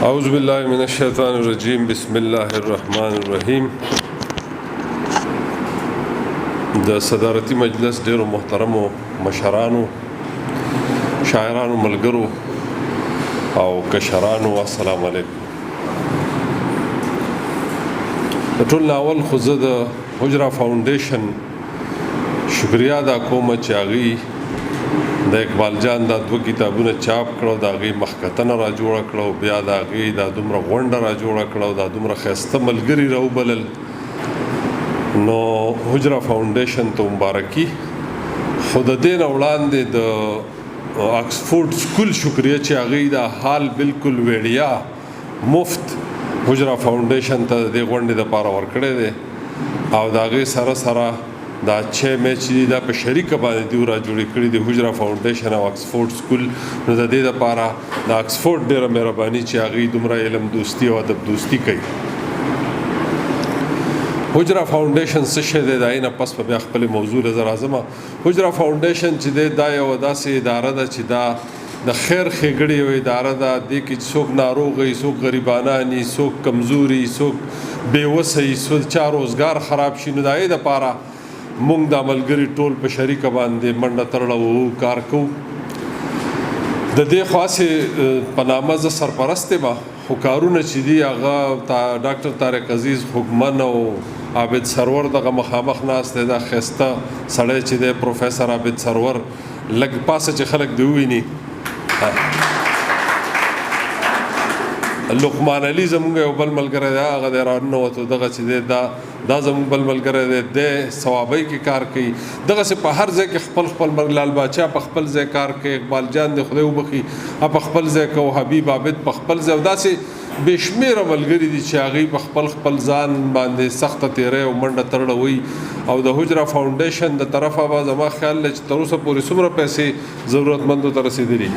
اعوذ باللہ من الشیطان الرجیم بسم اللہ الرحمن الرحیم. د صدارتی مجلس ډیرو محترمو مشرانو، شاعرانو، ملګرو او کشرانو، السلام علیکم. د ټول اول خو زه د حجره فاونډیشن شکریا ادا کوم چې هغوی د اقبال جان دا 2 کتابونه چاپ کړو، د هغوی مخکتنه را جوړه کړو، بیا د هغوی دا دومره غونډه را جوړه کړو، دا دومره ښایسته ملګري راوبلل. نو حجره فاونډیشن ته مبارکي. خو د دې نه وړاندې د آکسفورډ سکول شکریه چې هغوی دا حال بالکل ویړیا مفت حجره فاونډیشن ته د دې غونډې دپاره ورکړی دی، او د هغوی سره سره دا 6 مې چې دا په شریکه باندې دوی را جوړې کړي دي حجره فاونډیشن او آکسفورډ سکول. نو د دې دپاره د آکسفورډ ډېره مهرباني چې هغوی دومره علم دوستي او ادب دوستي کوي. حجره فاونډیشن څه شی دی؟ د هغې نه پس په بیا خپلې موضوع له زه راځم. حجره فاونډیشن چې دی دا یوه داسې اداره ده چې دا د خیر ښېګړې یوه اداره ده. دې کې چې څوک ناروغ وي، څوک غریبانان وي، څوک کمزوري، څوک بېوسه وي، څوک چا روزګار خراب شي، نو د هغې دپاره مونږ دا ملګري ټول په شریکه باندې منډه ترړه وو کار کوو. د دې خاصې په نامه زه سرپرست یم، خو کارونه چې دي هغه ډاکټر طارق عزیز خوږمن او عابد سرور دغه مخامخ ناست دی. دا ښایسته سړی چې دی پروفیسر عابد سرور، لږ پاسه چې خلک دې وویني. لقمان علي زمونږ یو بل ملګری دی، هغه دی راننوتو. دغه چې دی دا زمونږ بل ملګری دی، دی ثوابۍ کې کار کوي. دغسې په هر ځای کې خپل لال باچا په خپل ځای کار کوي، اقبال جان دی خدای وبخي په خپل ځای کوي، حبیب عابد په خپل ځای، او داسې بې شمېره ملګري دي چې هغوی په خپل ځان باندې سخته تیری او منډه ترړه وي. او د حجره فاونډیشن د طرفه به زما خیال دی چې تر اوسه پورې څومره پیسې ضرورتمندو ته رسېدلي؟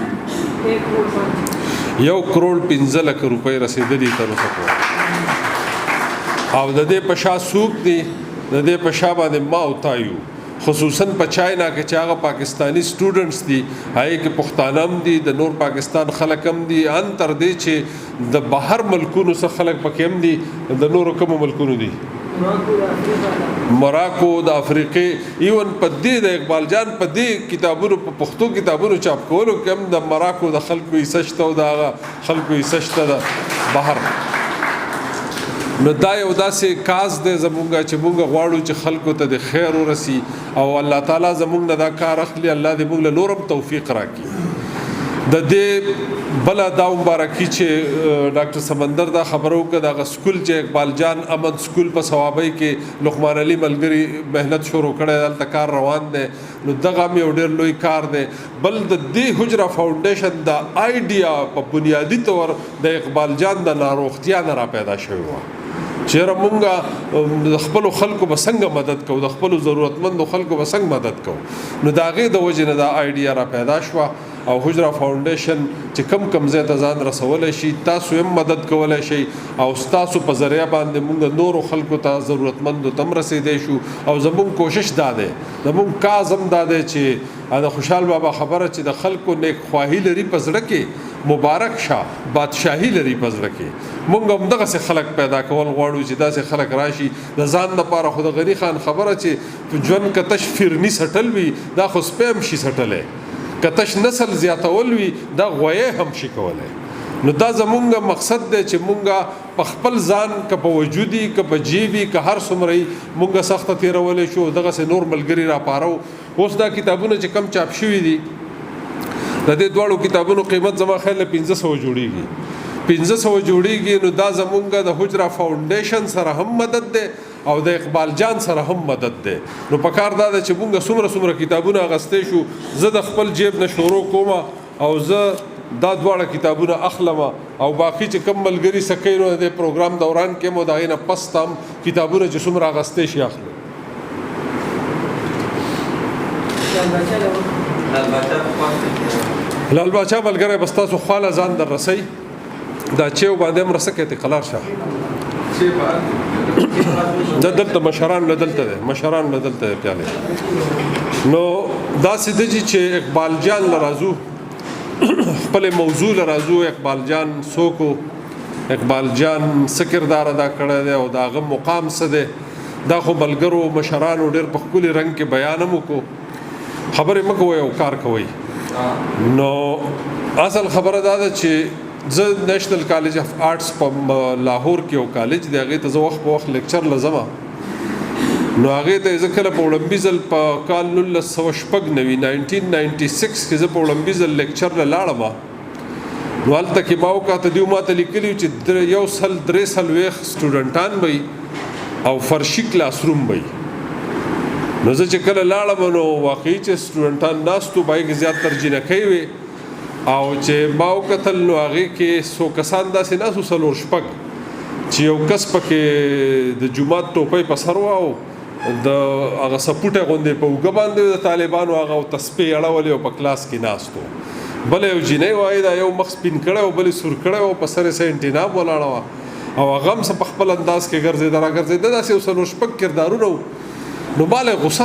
1.15 لکه روپۍ رسېدلي تر اوسه پورې. او د دې په شا څوک دي؟ د دې په شا باندې ما او تا یو، خصوصا په چاینا کې چې هغه پاکستانی سټوډنټس دي، هغې کې پښتانه هم دي، د نور پاکستان خلک هم دي، ان تر دې چې د بهر ملکونو څخه خلک پکې هم دي. د نورو کومو ملکونو دي؟ مراکو، د افریقې، ایون په دې د اقبال جان په دې کتابونو، په پښتو کتابونو چاپ کولو کې هم د مراکو د خلکو حصه شته او د هغه خلکو حصه شته د بهر. نو دا یو داسې کاز دی زمونږ چې مونږ غواړو چې خلکو ته د خیر ورسي، او الله تعالی زمونږ نه دا کار اخلي. الله دې مونږ له نور هم توفیق راکړي. د دې بله دا مبارکي چې ډاکټر سمندر دا خبره وکړه، دغه سکول چې اقبال جان امن سکول په ثوابۍ کې لقمان علي ملګري محنت شروع کړی، هلته کار روان دی. نو دغه هم یو ډېر لوی کار دی. بل د دې حجره فاونډیشن د آیډیا په بنیادي طور د اقبال جان د ناروغتیا نه را پیدا شوې وه، چېرې مونږ د خپلو خلکو به څنګه مدد کوو، د خپلو ضرورتمندو خلکو به څنګه مدد کوو. نو د هغې د وجې نه دا آیډیا را پیدا شوه. او حجره فاونډیشن چې کم ځای ته ځان رسولی شي، تاسو هم مدد کولی شئ، او ستاسو په ذریعه باندې مونږ نورو خلکو ته ضرورتمندو ته هم رسېدی شو. او زمونږ کوشش دا دی، زمونږ کاز هم دا دی چې د خوشحال بابا خبره چې د خلکو نیک خواهي لري په زړه کې، مبارک شه بادشاهي لري په زړه کې. مونږ هم دغسې خلک پیدا کول غواړو چې داسې خلک راشي د ځان لپاره. خو د غني خان خبره چې په ژوند که تش فرني سټل وي، دا خو سپی هم شي سټلی، که تش نسل زیاتول وي، دا غویې هم شي کولی. نو دا زمونږ مقصد دی چې مونږ په خپل ځان که په وجودي که په جیبي که هر څومره وي مونږ سخته تېرولی شو، دغسې نور ملګري راپارو. اوس دا کتابونه چې کم چاپ شوي دي، د دې دواړو کتابونو قیمت زما خیال 1500 جوړیږي. 1500 جوړیږي. نو دا زمونږ د حجره فاونډیشن سره هم مدد دی او د اقبال جان سره هم مدد دی. نو په کار دا ده چې مونږ څومره کتابونه اخیستی شو، زه د خپل جیب نه شروع کوم او زه دا دواړه کتابونه اخلم، او باقي چې کم ملګري څه کوي نو د پروګرام دوران کې مو د هغې نه پس ته هم کتابونه چې څومره اخیستی شي اخلو. لال باچا ملګری بس تاسو خواله ځان در رسئ، دا چیو باندې هم رسه کې قلار شه. دا دلته مشران له دلته دی، مشران له دلته دی پیالې. نو داسې دی چې اقبال جان له راځو، خپل موضوع له راځو. اقبال جان څوک و؟ اقبال جان څه کردار ادا کړی دی او د هغه مقام څه دی دا خو ملګرو مشرانو ډېر په ښکلي رنګ کې بیان هم وکړو. خبرې مه کوئ او کار کوئ. نو اصل خبره دا ده چې زه نیشنل کالج اف آرټس په لاهور کې یو کالج دی هغې ته زه وخت په وخت لیکچر لزم. نو هغې ته زه کله په وړمبي ځل په کال 1996 کې زه په وړمبي ځل لیکچر له لاړم. نو هلته کې ما وکاته دوی ما ته لیکلي چې 103 سټوډنټان به او فرشي کلاس روم به. نو زه چې کله لاړم نو واقعي چې سټوډنټان ناستو به یې زیات تر جینکۍ وې او چې ما وکتل نو هغې کې څو کسان داسې ناستو 4 چې یو کس پکې د جومات ټوپۍ په سر وه او د هغه سپوټه غوندې په اوږه باندې د طالبانو هغه تسپې اړولې او په کلاس کې ناستو. بله یو جینۍ وایي دا یو مخ سپین کړی او بل یې سور کړی او په سر یې سینټیناب ولاړه وه او هغه هم څه په خپل انداز کې ګرځېده راګرځېده داسې یو 4 کردارونه وو. نو ما له غوسه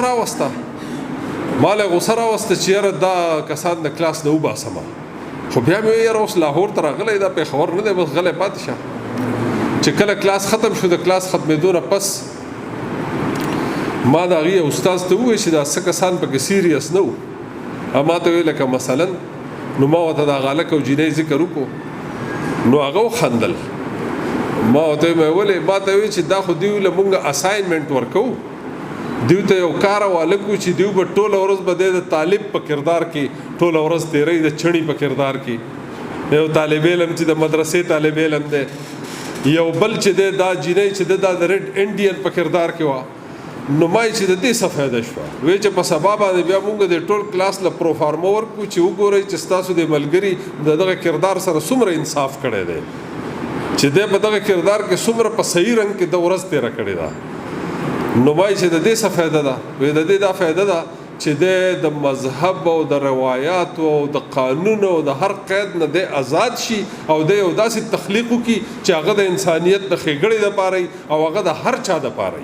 راوسته چې یاره دا کسان د کلاس نه وباسمه. خو بیا مې ویل یاره اوس لاهور ته راغلی دا پېښور نه دی بس غلی پاتې شه. چې کله کلاس ختم شو د کلاس ختمېدو نه پس ما د هغې استاد ته وویل چې دا څه کسان پکې سیریس نه وو. ما ته ویل لکه مثلا نو ما ورته د هغه هلک او جینۍ ذکر وکړو نو هغه وخندل. ما ورته ویل ما ته ویل چې دا خو دوی له مونږ اساینمنټ ورکوو دوی ته یو کار او هلک و چې دوی به ټوله ورځ به د طالب په کردار کې ټوله ورځ تېروي د چڼي په کردار کې. یو طالب علم چې د مدرسې طالب علم دی یو بل چې دی دا جینۍ چې دی دا د ریډ انډین په کردار کې وه. نو ما چې د دې څه فایده شوه وی چې په سبا باندې بیا مونږ د ټول کلاس له پروفارمه ورکړو چې وګورئ چې ستاسو د ملګري د دغه کردار سره څومره انصاف کړی دی چې دی په دغه کردار کې څومره په صحیح رنګ کې د ورځ تېره کړې ده. نو وایي چې د دې څه فایده ده وی د دې دا فایده ده چې دی د مذهب او د روایاتو او د قانون او د هر قید نه دی آزاد شي او دی یو داسې تخلیق وکړي چې هغه د انسانیت د ښېګړې دپاره او هغه د هر چا دپاره.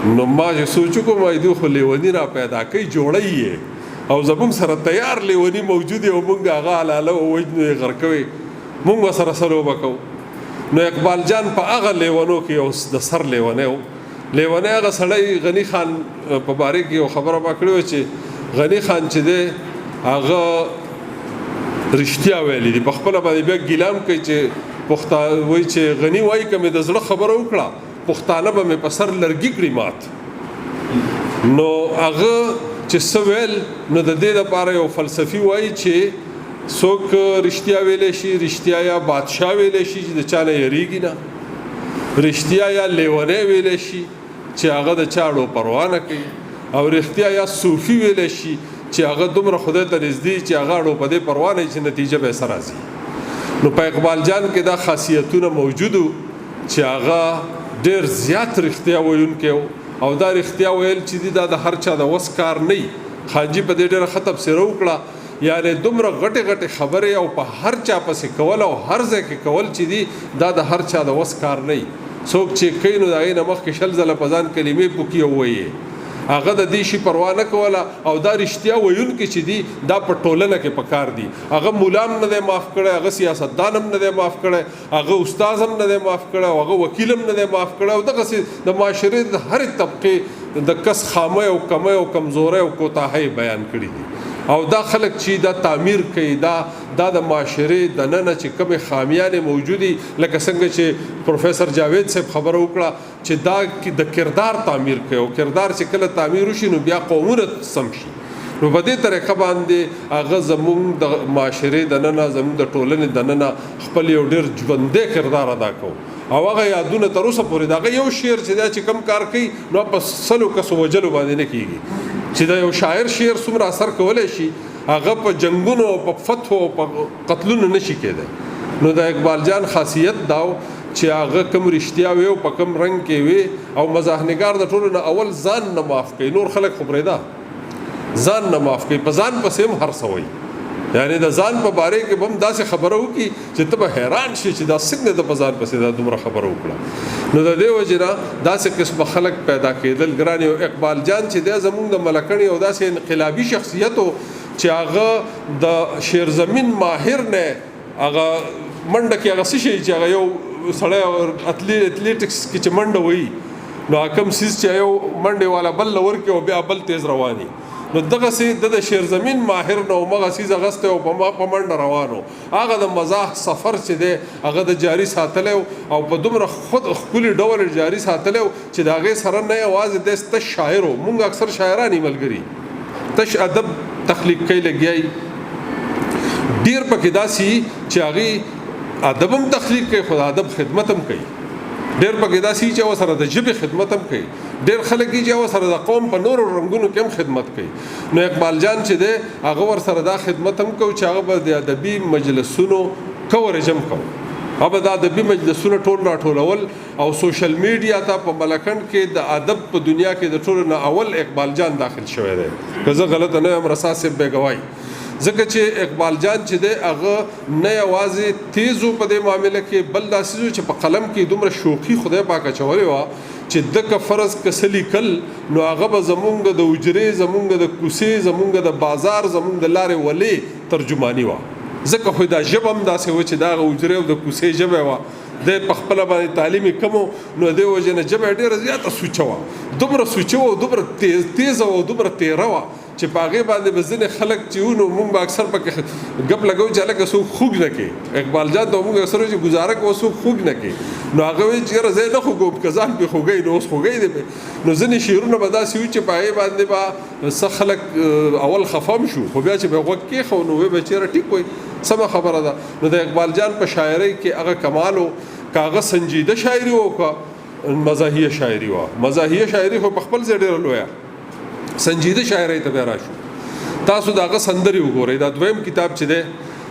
نو ما چې سوچ وکړو ما دوی خو لیوني را پیدا کوي جوړی یې او زموږ سره تیار لیوني موجود او موږ هغه حلاله او وجنو یې غرقوي موږ به سره لوبه کوو. نو اقبال جان په هغه لیونو کې یو د سر لیونی و. لیونی هغه سړی غني خان په باره کې یو خبره ما کړې وه چې غني خان چې دی هغه رښتیا ویلي دي په خپله باندې بیا ګیلام کوي چې وایي چې غني وایي که مې د زړه خبره وکړه پښتانه به مې په سر لرګي کړي مات. نو هغه چې څه ویل نو د دې دپاره یو فلسفي وایي چې څوک رښتیا ویلی شي رښتیا یا بادشاه ویلی شي چې د چا نه یریږي نه رښتیا یا لیونی ویلی شي چې هغه د چا اړو پروا نه کوي او رښتیا یا صوفي ویلی شي چې هغه دومره خدای ته نږدې چې هغه اړو په دې پروا نه چې نتیجه به یې څه راځي. نو په اقبال جان کې دا خاصیتونه موجود وو چې هغه ډېر زیات رښتیا ویونکی او دا رښتیا ویل چې دي دا د هر چا د وس کار نه وي. خانجي په دې ډېره ښه تبصره وکړه یعنې دومره غټې خبرې او په هر چا پسې کول او هر ځای کې کول چې دي دا د هر چا د وس کار نه وي. څوک چې کوي نو د هغې نه مخکې 20 ځله په ځان کلمې پوکي او ویې هغه د دې شي پروا نه کوله او دا رښتیا ویونکي چې دي دا په ټولنه کې پکار دي. هغه مولا هم نه دی معاف کړی هغه سیاستدان هم نه دی معاف کړی هغه استاد هم نه دی معاف کړی او هغه وکیل هم نه دی معاف کړی او دغسې د معاشرې د هرې طبقې د کس خامۍ او کمۍ او کمزورۍ او کوتاهۍ بیان کړي دي او دا خلک چې دا تعمیر کوي دا د معاشرې دننه چې کومې خامیانې موجودي لکه څنګه چې پروفیسر جاوید صاحب خبره وکړه چې دا د کردار تعمیر کوي او کردار چې کله تعمیر وشي نو بیا قومونه سم شي. نو په دې طریقه باندې هغه زموږ د معاشرې دننه زموږ د ټولنې دننه خپل یو ډېر ژوندی کردار ادا کوو او هغه یادونه تر اوسه پورې د هغه یو شعر چې دا چې کم کار کوي نو په 100 کسو وجلو باندې نه کېږي چې دا یو شاعر شعر څومره اثر کولی شي هغه په جنګونو او په فتحو او په قتلونو نشي کېدی. نو د اقبال جان خاصیت دا چې هغه کوم رښتیا وي او په کوم رنګ کې وي او مزاحنګار د ټولو نه اول ځان نه معاف کوي نور خلک خو پرېږده ځان نه معاف کوي په ځان پسې هم هر څه وایي یعنې د ځان په باره کې به هم داسې خبره وکړي چې ته به حیران شي چې دا څنګه د په ځان پسې دا دومره خبره وکړه. نو د دې وجې نه داسې قسمه خلک پیدا کېدل ګران یو اقبال جان چې دی زموږ د ملکڼې یو داسې انقلابي شخصیت و چې هغه د شعر زمین ماهر نه هغه منډه کې هغه څه شي چې هغه یو سړی اتلیټکس کې چې منډه وایي نو کوم سیز چې یو منډه والا بل لور کې او بیا بل تیز رواني نو دغه سي د شیر زمين ماهر نو مغه سیز غسته او په منډه روانو هغه د مزاح سفر چې دی هغه د جاری ساتلو او په دومره خود خپل ډول جاری ساتلو چې داغه سره نه आवाज د ست شاعرو مونږ اکثر شاعرانی ملګری تش ادب تخلیق کوي لګیای ډیر پکې داسي چې هغه ادب هم تخلیق کوي خو ادب خدمت هم کوي ډیر پکې داسي چې وسره د ژبې خدمت هم کوي ډیر خلک چې وسره د قوم په نورو رنگونو کې هم خدمت کوي نو اقبال جان چې دی هغه ور سره دا خدمت هم کوي چې هغه به د ادبي مجلسونو کورج هم کوي هغه د ادبي مجلسونو ټول راټولول او سوشل میډیا ته په ملکند کې د ادب په دنیا کې د ټولو نه اول اقبال جان داخل شوی دی که زه غلط نه یم رسا صاحب به گواهی ځکه چې اقبال جان چې دی هغه نه یوازې تیزو په دې معاملې کې بل داسې چې په قلم کې دومره شوخي خدای پاک اچولې وه چې دغه فرض کسلی کل نو هغه به زمونږ د اجرې زمونږ د کوڅې زمونږ د بازار زمونږ د لارې ولې ترجمانی وه ځکه خو دا ژبه هم داسې وه چې دا هغه اجرې او د کوڅې ژبه وه د په خپله باندې تعلیمي کم نو دې وجې نه ژبه ډېره زیاته سوچه وه دومره سوچه وه دومره تیزه وه دومره تیره وه چې په هغې باندې به ځینې خلک چې وو نو مونږ به اکثر پکې ګپ لګو چې هلکه څوک خوږ نه کوي اقبال جان ته مونږ اکثر چې ګزاره کوو څوک خوږ نه کوي نو هغه وایي چې یاره زه یې نه خوږوم که ځان پې خوږی نو اوس خوږی دی نو ځینې شعرونه به داسې وي چې په هغې باندې به څه خلک اول خفه هم شو خو بیا چې به غوږ کېښو نو وایي به چېره ټیک وایي سمه خبره ده نو د اقبال جان په شاعرۍ کې هغه کمال و که هغه سنجیده شاعري و که مزاحیه شاعري وه مزاحیه شاعري خو په خپل ځای ډېره لویه سنجیده شاعرۍ ته بیا راشو تاسو داغه سندري وګورئ دا دویم کتاب چې دی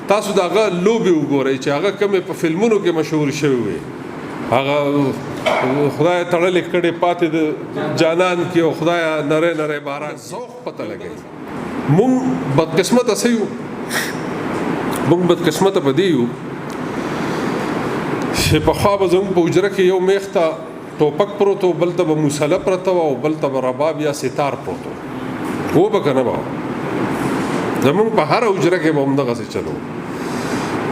تاسو داغه لوبي وګورئ چې هغه کومه په فلمونو کې مشهور شوی وي هغه خدای تړلې کړي پاتې د جانان کې او خدای نره نره باران ذوق پته لګي مونږ بدقسمت اسيو مونږ بدقسمت پدیو چې په خواب زموږ په اجره کې یو میخته ټوپک پروتو بل ته موسله پرته او بل ته رباب یا ستار پروتو و به کنه به زمونږ په هر اجره کې به همدغه څه چلو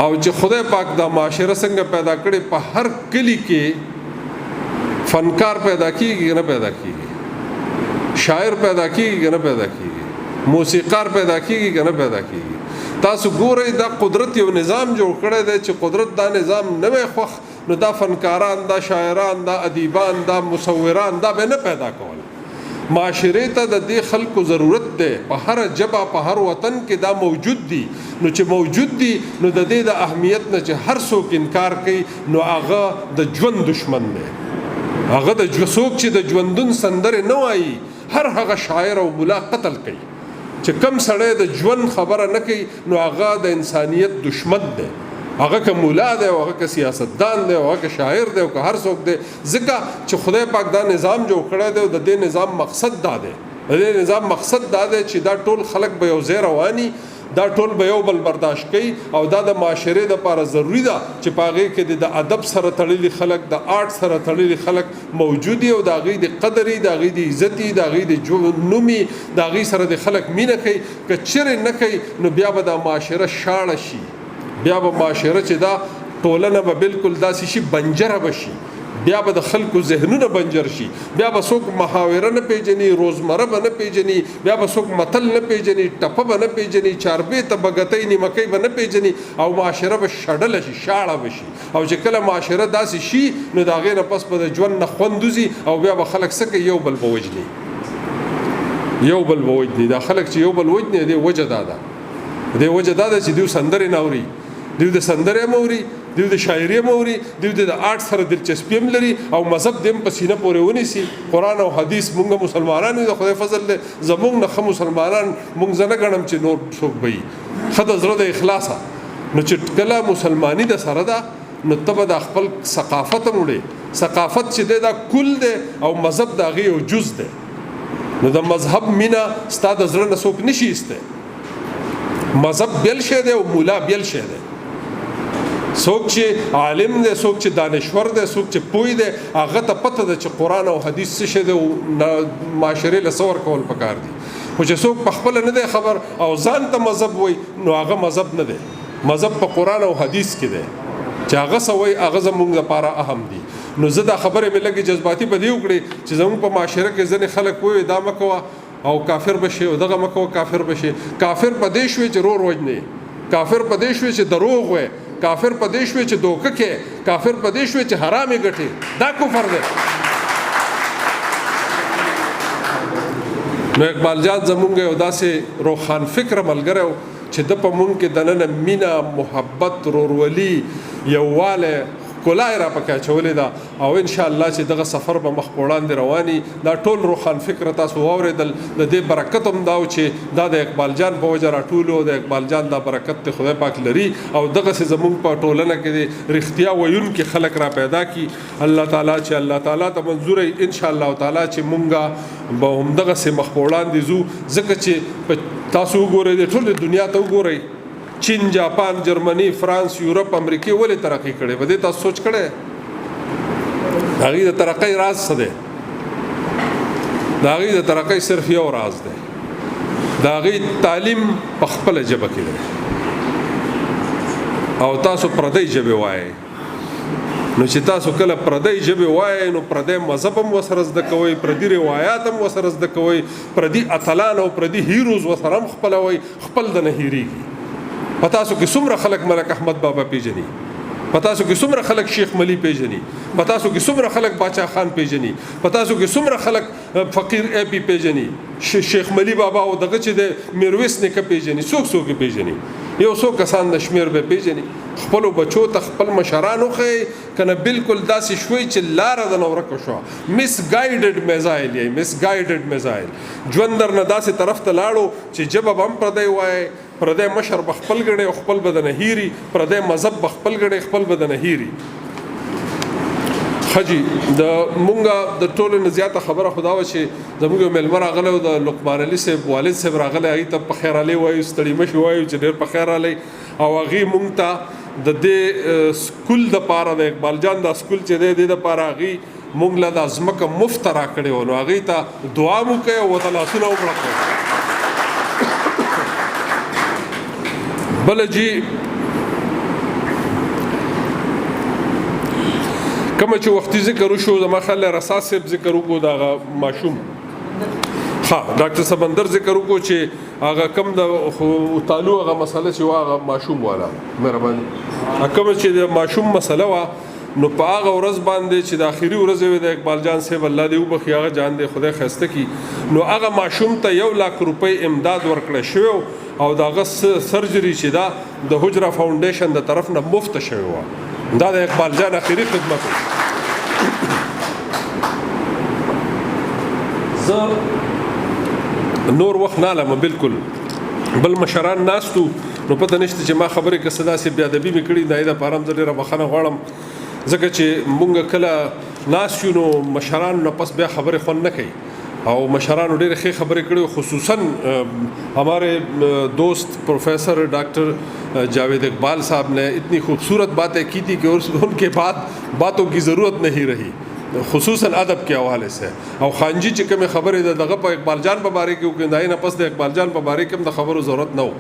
او چې خدای پاک دا معاشره څنګه پیدا کړي په هر کلی کې فنکار پیدا کیږي نه پیدا کیږي شاعر پیدا کیږي نه پیدا کیږي موسیقار پیدا کیږي نه پیدا کیږي تاسو ګورئ دا قدرت یو نظام جوړ کړی دی چې قدرت دا نظام نه وي خوښ نو دا فنکاران دا شاعران دا ادیبان دا مصوران دا به نه پیدا کول معاشره ته د دې خلکو ضرورت ده په هر جبه په هر وطن کې دا موجود دي نو چې موجود دي نو د دې د اهمیت نه چې هر څوک انکار کوي نو هغه د ژوند دشمن دی هغه د څوک چې د ژوندون سندره نه وایي هر هغه شاعر او مولا قتل کوي چې کم سړی د ژوند خبره نه کوي نو هغه د انسانیت دشمن دی هغه که مولا دی او هغه که سیاستدان دی او هغه که شاعر دی او که هر څوک دی ځکه چې خدای پاک دا نظام جوړ کړی دی او د دې نظام مقصد دا دی د دې نظام مقصد دا دی چې دا ټول خلک به یو ځای رواني دا ټول به یو بل برداشت کوي او دا د معاشرې دپاره ضروري ده چې په هغې کې د ادب سره تړلي خلک د آرټ سره تړلي خلک موجود وي او د هغوی د قدر د هغوی د عزت د هغوی د نوم د هغوی سره د خلک مینه کوي که چیرې نه کوي نو بیا به دا معاشره شاړه شي بیا به معاشره چې دا ټولنه به بالکل داسې شي بنجره به شي بیا به د خلکو ذهنونه بنجر شي بیا به څوک محاوره نه پیژني روزمره به نه پیژني بیا به څوک متل نه پیژني ټپه به نه پیژني چاربې ته بګتۍ نیمکۍ به نه پیژني او معاشره به شډله شي شاړه به شي او چې کله معاشره داسې شي نو د هغې نه پس به د ژوند نه خوند وځي او بیا به خلک څه کوي یو بل به وجني یو بل به وجني دا خلک چې یو بل وجني دې وجه دا ده دې وجه دا ده چې دوی سندرې نه اوري دوی د سندرې هم اوري دوی د شاعري هم اوري دوی د آرټ سره دلچسپي هم لري او مذهب دې هم په سینه پورې ونیسي قرآن او حدیث مونږ مسلمانان د خدای فضل دی زمونږ نه ښه مسلمانان مونږ زه نه ګڼم چې نور څوک به وي ښه د زړه د اخلاصه نو چې کله مسلماني د سره ده نو ته به د خپل ثقافت هم وړې ثقافت چې دی دا کل دی او مذهب د هغې یو جز دی نو د مذهب مینه ستا د زړه نه څوک نشي ایستی مذهب بیل شی دی او مولا بیل شی دی څوک چې عالم دی څوک چې دانشور دی څوک چې پوه دی هغه ته پته ده چې قرآن او حدیث څه شی دی او معاشرې له څه ورکول پکار دي خو چې څوک په خپله نه دی خبر او ځان ته مذهب وایي نو هغه مذهب نه دی مذهب په قرآن او حدیث کې دی چې هغه سوي هغه زموږ لپاره اهم دي. نو زه دا خبره مې لګي جذباتي په دی وکړي چې زموږ په معاشره کې ځنې خلک وایي دا مکوه او کافر بشي او دغه مکوه کافر بشي. کافر په دې شوي چې رور وجني، کافر په دې شوي چې دروغ وي، کافر په دې شوي چې دوکه کې، کافر په دې شوي چې حرامي ګټي. دا کفر دی. نو اقبال جان زمونږ یو داسې روخان فکر ملګری و چې د په مونږ کې دننه مینه، محبت، رورولي، یووالی، ښکلا یې را پکې اچولې ده. او انشاءالله چې دغه سفر به مخ په وړاندې رواني. دا ټول روخان فکره تاسو واورېدل. د دې برکت هم دا و چې دا د اقبال جان په وجه راټولو. د اقبال جان دا برکت ته خدای پاک لري او دغسې زمونږ په ټولنه کې د رښتیا ویونکي خلک را پیدا کړي. الله تعالی چې الله تعالی ته منظور وي انشاءالله تعالی چې مونږه به همدغسې مخ په وړاندې ځو. ځکه چې تاسو وګورئ د ټولې دنیا ته وګورئ، چین، جاپان، جرمني، فرانس، یورپ، امریکې ولې ترقي کړې؟ په دې تاسو سوچ کړی؟ د هغې د ترقۍ راز څه دی؟ د هغې د ترقۍ صرف یو راز دی، د هغې تعلیم په خپله ژبه کې دی. او تاسو پردۍ ژبې وایئ. نو چې تاسو کله پردۍ ژبې وایئ نو پردی مذهب هم ورسره زده کوئ، پردي روایات هم ورسره زده کوئ، پردي اتلان او پردي هیروز ورسره هم خپلوئ، خپل د نه هېرېږي. په تاسو کې څومره خلک ملک احمد بابا پیژني، په تاسو کې څومره خلک شیخ ملی پیژني، په تاسو کې څومره خلک باچا خان پیژني، په تاسو کې څومره خلک فقیر ای پی پیژني، شیخ ملی بابا او دغه چې د میرویس نیکه پیژني. څوک پیژني؟ یو څو کسان د شمیر به پیژني. خپلو بچو ته خپل مشران وښیئ کنه بالکل داسې شوي چې لاره د نه ورکه شوه. مس ګایډډ میزایل یې مس ګایډډ میزایل ژوند درنه داسې طرف ته لاړو چې ژبه به هم پردی وایي، پردی مشر به خپل ګڼي او خپل به د نه هېري، پردی مذهب به خپل ګڼي خپل به د نه هېري. ښه جي د مونږه د ټولو نه زیاته خبره خو دا وه چې زموږ یو مېلمه راغلی و د لقمان علي صاحب والد صاحب راغلی، هغې ته په خیر علي وایو، ستړي مه شي وایو چې ډېر په خیر علي. او هغې مونږ ته د دې سکول دپاره د اقبال جان دا سکول چې دی دې دپاره هغې مونږ له دا ځمکه مفت را کړې وه. نو هغې ته دعا مو کوئ او ورته لاسونه وکړه. بله جي کومه چې وختي ذکر وشو زما خیال رساس صاحب ذکر وکړو د هغه ماشوم، ډاکټر سمندر ذکر وکړو چې هغه کم د تالو هغه مسله چې هغه ماشوم والا مهرباني کومه چې د ماشوم مسله وه نو په هغه ورځ باندې چې د آخري ورځ وي د اقبال جان صاحب الله دې وبخي هغه جان دې خدای ښایسته کړي. نو هغه ماشوم ته 1,00,000 روپۍ امداد ورکړی شوی او د هغه سرجري چې دا د حجره فاونډیشن د طرف نه مفت شوی وه. دا د اقبال جان آخري خدمت و. زه نور وخت نه علمه بالکل بل مشران ناستو نو پته نشته چې ما خبرې که څه داسې بې ادبي مې کړي د هغې دپاره هم زه ډېره بخښنه غواړم ځکه چې مونږ کله ناست یو نو مشرانو نه پس بیا خبرې خوند نه کوي او مشرانو ډېرې ښې خبرې کړي خصوصا ہمارے دوست پروفیسر ڈاکٹر جاوید اقبال صاحب نے اتنی خوبصورت باتیں کی تھی کہ ان کے بعد باتوں کی ضرورت نہیں رہی خصوصاً ادب کے حوالے سے. او خانجی چې کومې خبرې د دغه په اقبال جان په باره کې وکړي د هغې نه پس د اقبال جان په باره کې هم د خبرو ضرورت نه و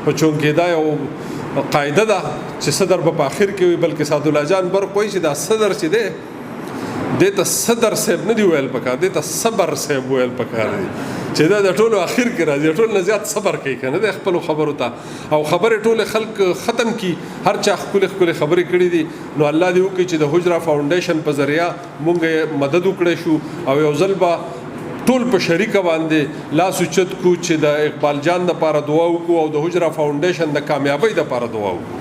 خو چونکې دا یو قاعده ده چې صدر به په آخر کې وي بلکې سعدالله جان برق وایي چې دا صدر چې دی دې ته صدر صاحب نه دی ویل پکار دې ته صبر صاحب ویل پکار دی چې دا د ټولو آخر کې راځي ټول نه زیات صبر کوي که نه د خپلو خبرو ته او خبرې ټولې خلک ختم کي هر چا ښکلې ښکلې خبرې کړي دي. نو الله دې وکړي چې د حجره فاونډیشن په ذریعه مونږ مدد وکړی شو او یو ځل به ټول په شریکه باندې لاس اوچت کړو چې د اقبال جان دپاره دعا وکړو او د حجره فاونډیشن د کامیابۍ دپاره دعا وکړو.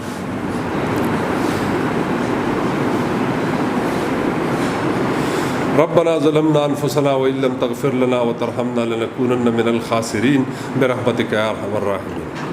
ربنا ظلمنا انفسنا وان لم تغفر لنا وترحمنا لنكونن من الخاسرين برحمتك يا ارحم الراحمين.